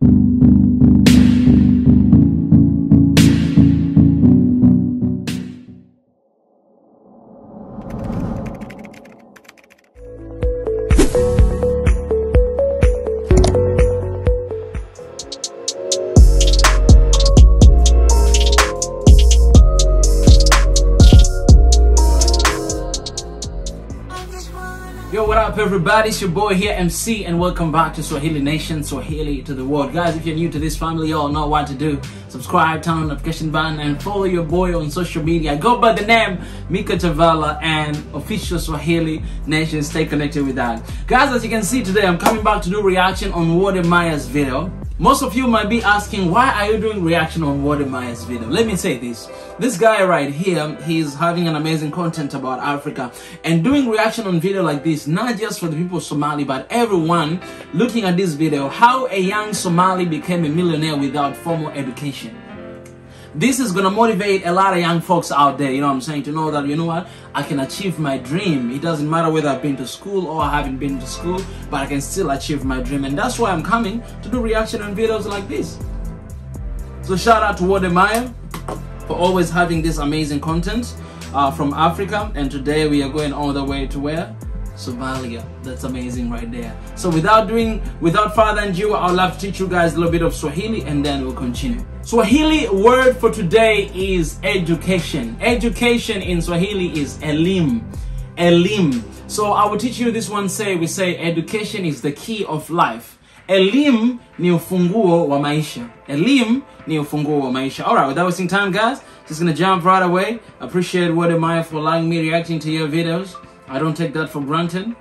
Yo, what up everybody, it's your boy here, MC, and welcome back to Swahili Nation, Swahili to the world. Guys, if you're new to this family, you all know what to do. Subscribe, turn on the notification button, and follow your boy on social media. I go by the name Mika Tavala and official Swahili Nation. Stay connected with that. Guys, as you can see today, I'm coming back to do reaction on Wode Maya's video. Most of you might be asking, why are you doing reaction on Wode Maya's video? Let me say this. This guy right here, he's having an amazing content about Africa, and doing reaction on video like this, not just for the people of Somali, but everyone looking at this video, how a young Somali became a millionaire without formal education. This is gonna motivate a lot of young folks out there, you know what I'm saying, to know that, you know what, I can achieve my dream. It doesn't matter whether I've been to school or I haven't been to school, but I can still achieve my dream. And that's why I'm coming to do reaction on videos like this. So shout out to Wode Maya for always having this amazing content from Africa. And today we are going all the way to where? Somalia. That's amazing right there. So without further ado, I'd love to teach you guys a little bit of Swahili and then we'll continue. Swahili word for today is education. Education in Swahili is elim. Elim. So I will teach you this one. We say education is the key of life. Elim ni ufunguo wa maisha. Elim ni ufunguo wa maisha. Alright, without wasting time, guys, just gonna jump right away. Appreciate Wode Maya for allowing me reacting to your videos. I don't take that for granted,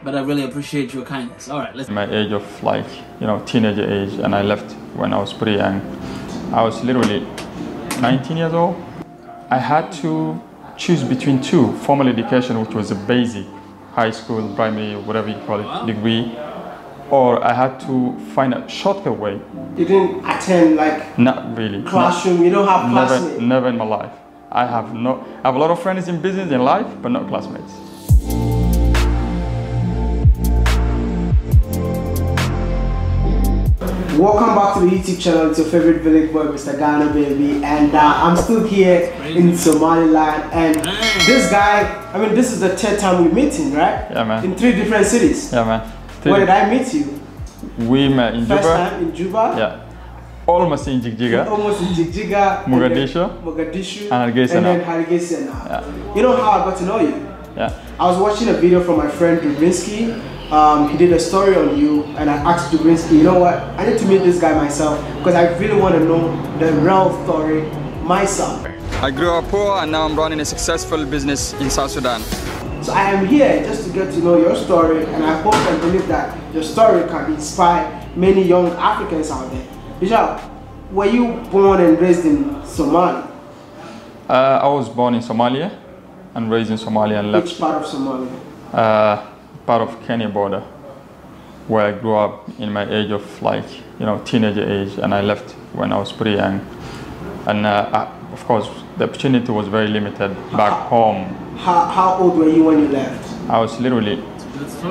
but I really appreciate your kindness. All right, let's. My age of teenager age, and I left when I was pretty young. I was literally 19 years old. I had to choose between two: formal education, which was a basic, high school, primary, whatever you call it, degree, or I had to find a shortcut way. You didn't attend not really classroom. You don't have classmates. Never in my life. I have a lot of friends in business in life, but not classmates. Welcome back to the YouTube channel. It's your favorite village boy, Mr. Ghana baby, and I'm still here in Somaliland. And this guy, I mean, this is the third time we meet him, right? Yeah, man. In 3 different cities. Yeah, man. Where did I meet you? We met in Juba. First time in Juba. Yeah. Almost in Jigjiga. Almost in Jigjiga. Mogadishu. And then Hargeisa now. Yeah. You know how I got to know you? Yeah. I was watching a video from my friend Dubinsky. He did a story on you, and I asked Dubinsky, you know what, I need to meet this guy myself because I really want to know the real story myself. I grew up poor and now I'm running a successful business in South Sudan. So I am here just to get to know your story, and I hope and believe that your story can inspire many young Africans out there. Bishop, were you born and raised in Somalia? I was born in Somalia and raised in Somalia and left. Which part of Somalia? Part of Kenya border, where I grew up in my age of teenager age, and I left when I was pretty young. And of course, the opportunity was very limited back home. How old were you when you left? I was literally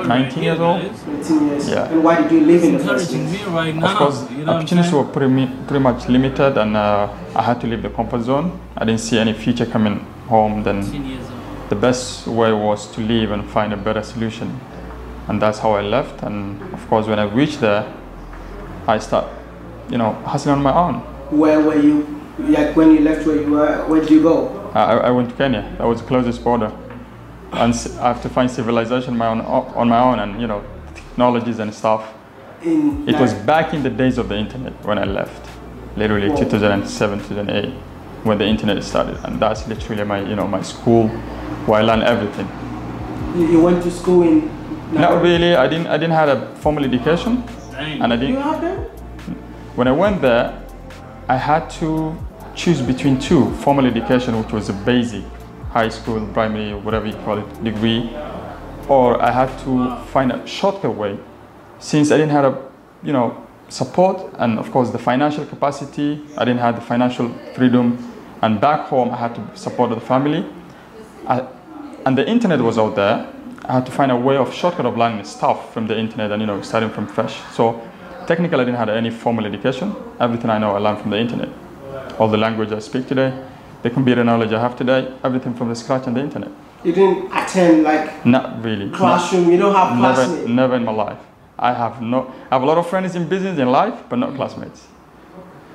19 years old. 19 years. Yeah. And why did you live in the first place? Right now, of course, opportunities were pretty much limited, and I had to leave the comfort zone. I didn't see any future coming home. Then the best way was to leave and find a better solution, and that's how I left. And of course, when I reached there, I started, hustling on my own. Where were you? Like when you left, where did you go? I went to Kenya. That was the closest border, and I have to find civilization on my own, and technologies and stuff. It was back in the days of the internet when I left, literally 2007, 2008, when the internet started, and that's literally my my school, where I learned everything. You went to school in? Not really. I didn't have a formal education. Dang. And I didn't. You have that? When I went there, I had to choose between two: formal education, which was a basic, high school, primary, whatever you call it, degree, or I had to find a shortcut way, since I didn't have support, and of course the financial capacity. I didn't have the financial freedom, and back home I had to support the family. And the internet was out there. I had to find a way of shortcut of learning stuff from the internet and starting from fresh. So technically I didn't have any formal education. Everything I know I learned from the internet. All the language I speak today, the computer knowledge I have today, everything from the scratch on the internet. You didn't attend like Not really. classroom. You don't have classmates. Never in my life. I have a lot of friends in business in life, but not classmates.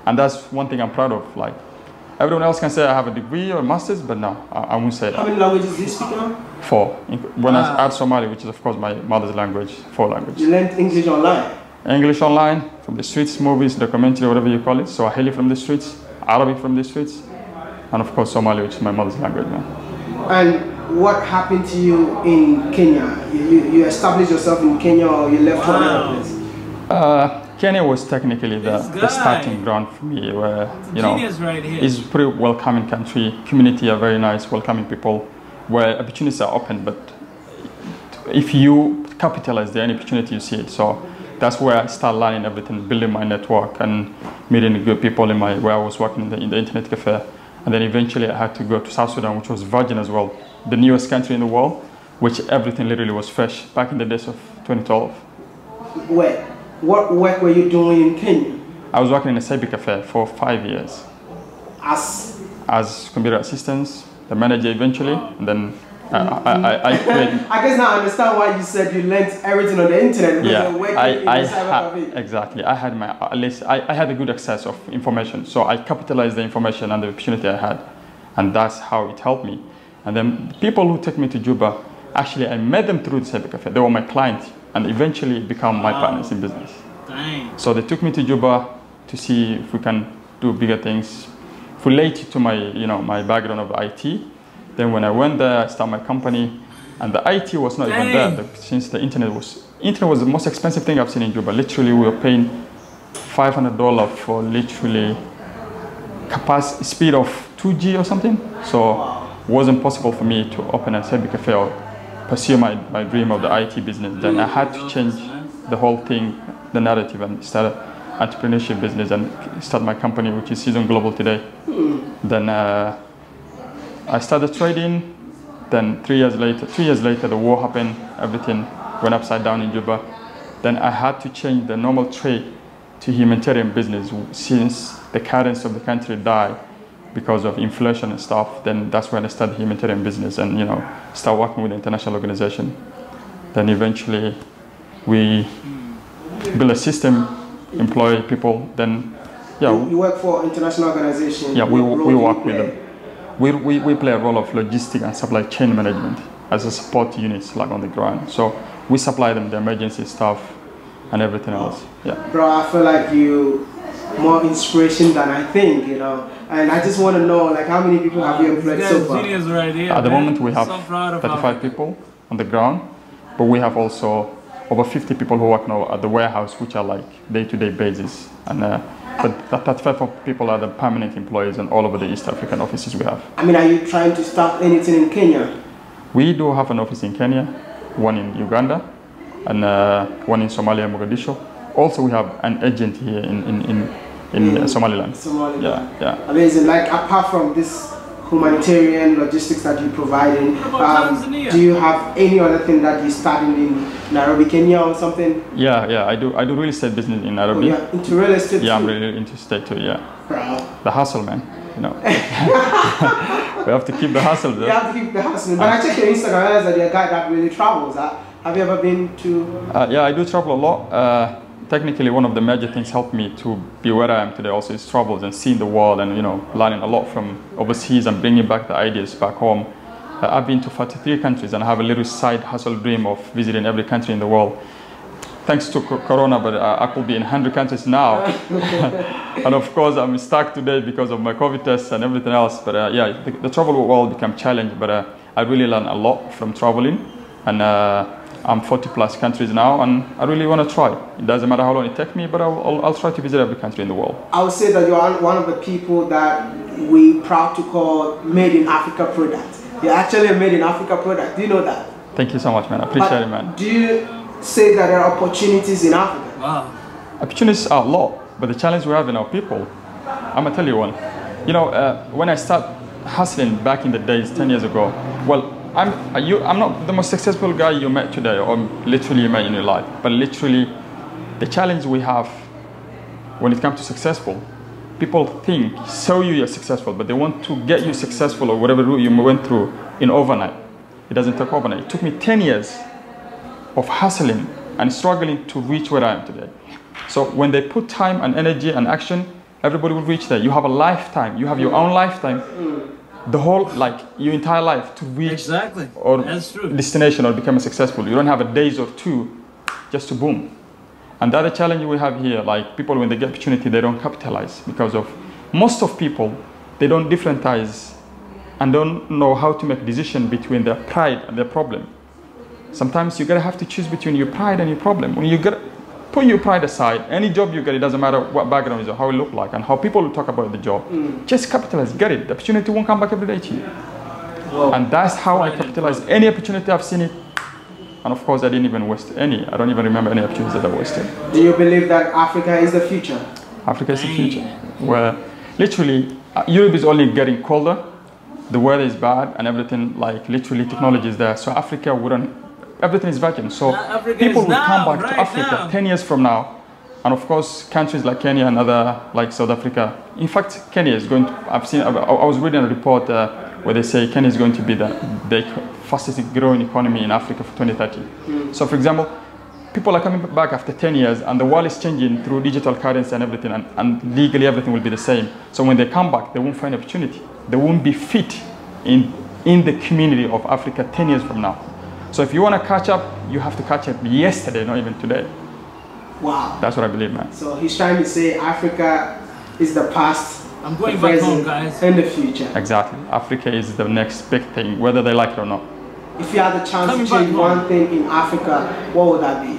And that's one thing I'm proud of. Like everyone else can say I have a degree or a master's, but no, I won't say that. How many languages do you speak now? 4. When I add Somali, which is of course my mother's language, 4 languages. You learned English online? English online, from the streets, movies, documentary, whatever you call it. Swahili from the streets, Arabic from the streets, and of course Somali, which is my mother's language, man. And what happened to you in Kenya? You established yourself in Kenya, or you left for another place? Kenya was technically the starting ground for me, where right here. it's a pretty welcoming country. Community are very nice, welcoming people, where opportunities are open. But if you capitalize the any opportunity, you see it. So that's where I started learning everything, building my network and meeting good people in where I was working in the internet cafe. And then eventually I had to go to South Sudan, which was virgin as well, the newest country in the world, which everything literally was fresh back in the days of 2012. Where? What work were you doing in Kenya? I was working in a cyber cafe for 5 years. As computer assistant, the manager eventually, and then I created. I guess now I understand why you said you learned everything on the internet. Yeah, you're working in the cyber cafe. Exactly. I had at least I had a good access of information, so I capitalized the information and the opportunity I had, and that's how it helped me. And then people who took me to Juba, actually I met them through the cyber cafe. They were my clients, and eventually become my partners in business. Dang. So they took me to Juba to see if we can do bigger things related to my my background of IT. Then when I went there, I started my company, and the IT was not even there since the internet was the most expensive thing I've seen in Juba. Literally, we were paying $500 for literally capacity speed of 2G or something. So it wasn't possible for me to open a cyber cafe or pursue my dream of the IT business. Then I had to change the whole thing, the narrative, and start entrepreneurship business and start my company, which is Season Global today. Then I started trading. Then 3 years later, the war happened. Everything went upside down in Juba. Then I had to change the normal trade to humanitarian business since the currency of the country died because of inflation and stuff. Then that's when I started humanitarian business and start working with the international organization. Then eventually we build a system, employ people. Then you work for international organization. Yeah, we work with them. We play a role of logistic and supply chain management as a support unit, like on the ground. So we supply them the emergency stuff and everything else. Yeah. Bro, I feel like you more inspiration than I think, And I just want to know, like, how many people have you employed so far? Right here, At the moment, we have 35 people on the ground, but we have also over 50 people who work now at the warehouse, which are like day-to-day basis. And but that 35 people are the permanent employees in all over the East African offices we have. I mean, are you trying to start anything in Kenya? We do have an office in Kenya, one in Uganda, and one in Somalia, Mogadishu. Also, we have an agent here in Somaliland. Somaliland. Yeah. Amazing. Like, apart from this humanitarian logistics that you provide in, do you have any other thing that you started in Nairobi, Kenya or something? Yeah, I do real estate business in Nairobi. Oh, yeah, into real estate too? Yeah, I'm really into estate too, yeah. Bro. The hustle, man, We have to keep the hustle, though. You have to keep the hustle. But I check your Instagram, I realize that you're a guy that really travels. Have you ever been to... Yeah, I do travel a lot. Technically, one of the major things helped me to be where I am today also is travels and seeing the world and, learning a lot from overseas and bringing back the ideas back home. I've been to 43 countries and I have a little side hustle dream of visiting every country in the world. Thanks to Corona, but I could be in 100 countries now. And of course, I'm stuck today because of my COVID tests and everything else. But the travel world became challenging, but I really learned a lot from traveling. And I'm 40 plus countries now, and I really want to try. It doesn't matter how long it takes me, but I'll try to visit every country in the world. I would say that you're one of the people that we proud to call made in Africa product. You're actually a made in Africa product. Do you know that? Thank you so much, man. I appreciate it, man. Do you say that there are opportunities in Africa? Wow. Opportunities are a lot, but the challenge we have in our people, I'm gonna tell you one. When I start hustling back in the days 10 years ago, well, I'm not the most successful guy you met today or literally you met in your life, but literally the challenge we have when it comes to successful, people think, so you're successful, but they want to get you successful or whatever route you went through in overnight. It doesn't take overnight. It took me 10 years of hustling and struggling to reach where I am today. So when they put time and energy and action, everybody will reach there. You have a lifetime. You have your own lifetime. The whole, like, your entire life to reach or destination or become successful. You don't have a days or two just to boom. And the other challenge we have here, like people when they get opportunity, they don't capitalize because of most of people, they don't differentize and don't know how to make decision between their pride and their problem. Sometimes you're gonna have to choose between your pride and your problem. When you put your pride aside, any job you get, it doesn't matter what background is or how it look like and how people will talk about the job. Just capitalize, get it. The opportunity won't come back every day to you. Whoa. And that's how I capitalize any opportunity I've seen it. And of course, I didn't even waste any. I don't even remember any opportunities that I wasted. Do you believe that Africa is the future? Africa is the future. Where literally, Europe is only getting colder. The weather is bad and everything, like literally technology is there. So Africa wouldn't, everything is vacant. So people will come back to Africa 10 years from now. And of course, countries like Kenya and other, like South Africa. In fact, Kenya is going to, I was reading a report where they say Kenya is going to be the fastest growing economy in Africa for 2030. So for example, people are coming back after 10 years and the world is changing through digital currency and everything and legally everything will be the same. So when they come back, they won't find opportunity. They won't be fit in the community of Africa 10 years from now. So if you want to catch up, you have to catch up yesterday, not even today. Wow. That's what I believe, man. So he's trying to say Africa is the past, I'm going back home, guys. and the future. Exactly. Africa is the next big thing, whether they like it or not. If you had the chance to change one thing in Africa, what would that be?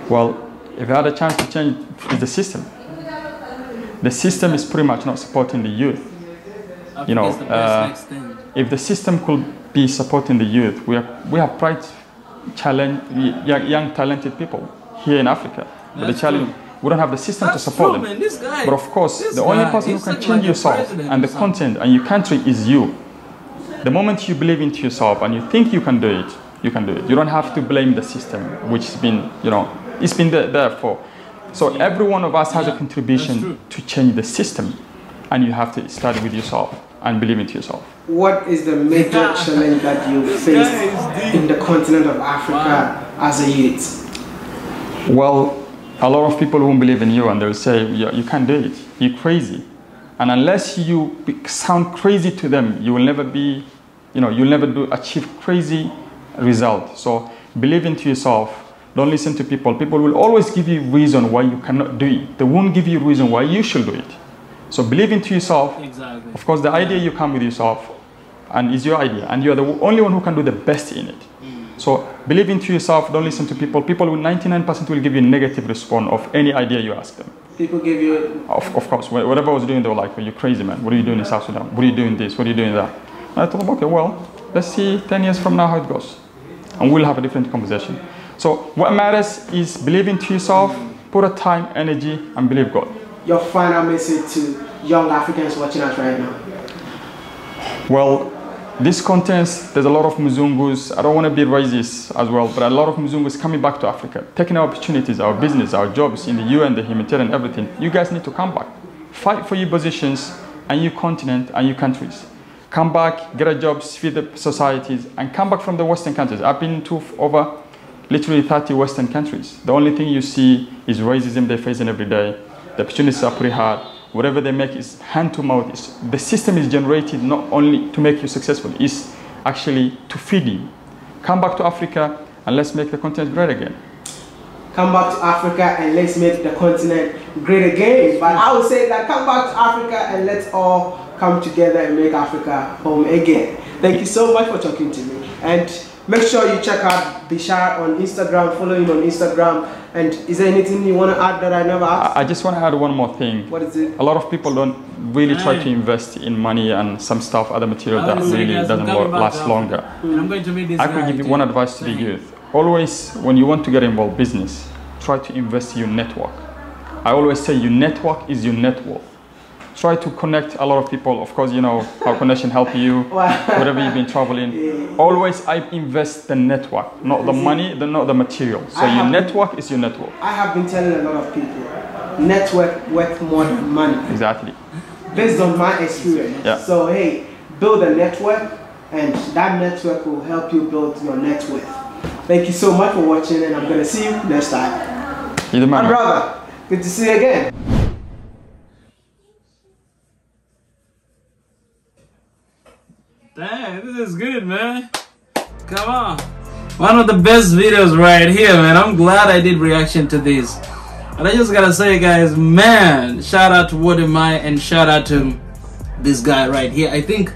Well, if you had a chance to change, it's the system. The system is pretty much not supporting the youth. You know, if the system could be supporting the youth, we have bright, young, talented people here in Africa. But the challenge, we don't have the system to support them. Man, but of course, the only person who can change yourself and the content and your country is you. The moment you believe into yourself and you think you can do it, you can do it. You don't have to blame the system, which has been, you know, it's been there for. So every one of us has a contribution to change the system, and you have to start with yourself and believe into yourself. What is the major challenge that you faced in the continent of Africa as a youth? Well, a lot of people won't believe in you and they'll say, you can't do it, you're crazy. And unless you sound crazy to them, you will never be, you know, you'll never achieve crazy results. So believe into yourself. Don't listen to people. People will always give you reason why you cannot do it. They won't give you reason why you should do it. So believe into yourself. Exactly. Of course, the idea you come with yourself and is your idea. And you're the only one who can do the best in it. So believe into yourself. Don't listen to people. People will 99% will give you a negative response of any idea you ask them. People give you... Of course. Whatever I was doing, they were like, well, you're crazy, man. What are you doing in South Sudan? What are you doing this? What are you doing that? And I told them, okay, well, let's see 10 years from now how it goes. And we'll have a different conversation. So what matters is believe into yourself, put a time, energy, and believe God. Your final message to young Africans watching us right now? Well, this content, there's a lot of Mzungus. I don't want to be racist as well, but a lot of Mzungus coming back to Africa, taking our opportunities, our business, our jobs in the UN, the humanitarian, everything. You guys need to come back. Fight for your positions and your continent and your countries. Come back, get a job, feed the societies, and come back from the Western countries. I've been to over literally 30 Western countries. The only thing you see is racism they're facing every day. The opportunities are pretty hard. Whatever they make is hand to mouth. The system is generated not only to make you successful, it's actually to feed you. Come back to Africa and let's make the continent great again. Come back to Africa and let's make the continent great again. But I would say that come back to Africa and let's all come together and make Africa home again. Thank you so much for talking to me. And make sure you check out Bishar on Instagram, follow him on Instagram. And is there anything you want to add that I never asked? I just want to add one more thing. What is it? A lot of people don't really try to invest in money and some stuff, other material that really doesn't last longer. I'm going to meet this I could give you one advice to the youth. Always, when you want to get involved in business, try to invest in your network. I always say your network is your net worth. Try to connect a lot of people. Of course, you know how connection help you, whatever you've been traveling. Yeah. Always, I invest the network, not the money, not the material. So your network is your network. I have been telling a lot of people, network worth more than money. Exactly. Based on my experience. Yeah. So hey, build a network, and that network will help you build your net worth. Thank you so much for watching, and I'm gonna see you next time. You're the man. My brother, good to see you again. Damn, this is good, man. Come on. One of the best videos right here, man. I'm glad I did reaction to this. And I just gotta say, guys, man, shout out to Wode and shout out to this guy right here. I think,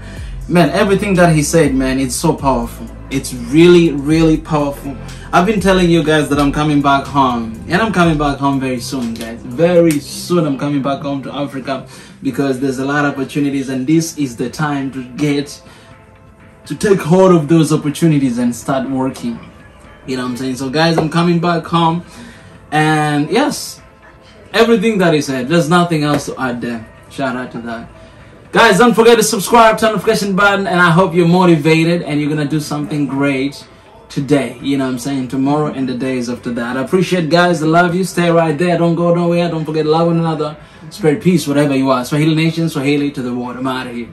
man, everything that he said, man, it's so powerful. It's really, really powerful. I've been telling you guys that I'm coming back home, and I'm coming back home very soon, guys. Very soon I'm coming back home to Africa, because there's a lot of opportunities, and this is the time to take hold of those opportunities and start working. You know what I'm saying? So guys, I'm coming back home, and yes, everything that he said, there's nothing else to add there. Shout out to that. Guys, don't forget to subscribe, turn the notification button, and I hope you're motivated and you're gonna do something great today. You know what I'm saying? Tomorrow and the days after that. I appreciate, guys. I love you. Stay right there. Don't go nowhere. Don't forget to love one another. Spread peace wherever you are. Swahili Nation, Swahili to the world. I'm out of here.